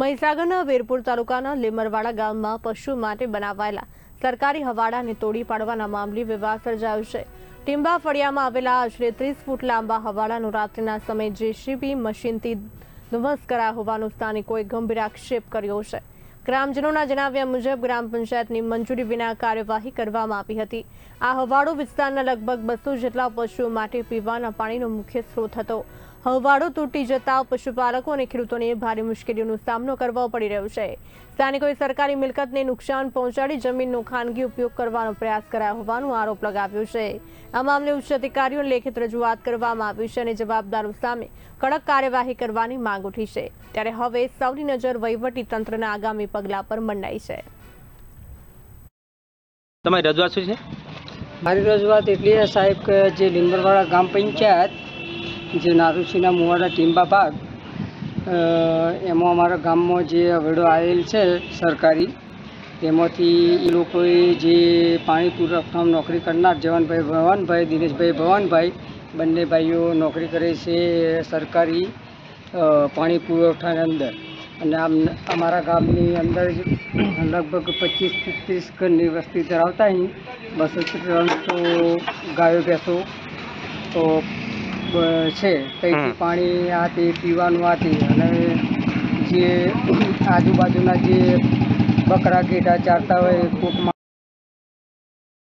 મહીસાગરના વીરપુર તાલુકાના લીમરવાડા ગામમાં પશુ માટે બનાવાયેલા સરકારી હવાડાને તોડી પાડવાના મામલે વિવાદ સર્જાયો છે। ટીંબા ફળિયામાં આવેલા આશરે 30 ફૂટ લાંબા હવાડાનો રાત્રિના સમયે જેસીબી મશીનથી ધ્વંસ કરાયો હોવાનો સ્થાનિકોએ ગંભીર આક્ષેપ કર્યો છે। ગ્રામજનોના જણાવ્યા મુજબ ગ્રામ પંચાયતની મંજૂરી વિના કાર્યવાહી કરવામાં આવી હતી। આ હવાડો વિસ્તારના લગભગ 200 જેટલા પશુઓ માટે પીવાના પાણીનો મુખ્ય સ્ત્રોત હતો। હવાડો તૂટી જતા પશુપાલકો અને ખેડૂતોને ભારે મુશ્કેલીઓનો સામનો કરવો પડી રહ્યો છે। સ્થાનિકોએ સરકારી મિલકતને નુકસાન પહોંચાડી જમીનનો ખાનગી ઉપયોગ કરવાનો પ્રયાસ કરાયો હોવાનો આરોપ લગાવ્યો છે। આ મામલે ઉચ્ચ અધિકારીઓને લેખિત રજૂઆત કરવામાં આવી છે અને જવાબદારો સામે કડક કાર્યવાહી કરવાની માંગ ઉઠી છે। ત્યારે હવે સૌની નજર વહીવટી તંત્રના આગામી પગલા પર મંડાઈ છે। તમારી રજૂઆત શું છે? મારી રજૂઆત એટલી છે સાહેબ કે જે લીમરવાડા ગામ પંચાયત જે નારુસીના મુવાડા ટીંબા ભાગ એમાં અમારા ગામમાં જે હવેડો આવેલ છે સરકારી, તેમાંથી એ લોકોએ જે પાણી પુરવઠામાં નોકરી કરનાર જવાનભાઈ ભવાનભાઈ, દિનેશભાઈ ભવાનભાઈ, બંને ભાઈઓ નોકરી કરે છે સરકારી પાણી પુરવઠાની અંદર। અને આમ અમારા ગામની અંદર લગભગ 25-30 ઘરની વસ્તી ધરાવતા અહીં 200-300 ગાયો ભેંસો છે। કંઈથી પાણી આ તે પીવાનું આ તે, અને જે આજુબાજુના જે બકરા ઘેટા ચારતા હોય કોકમાં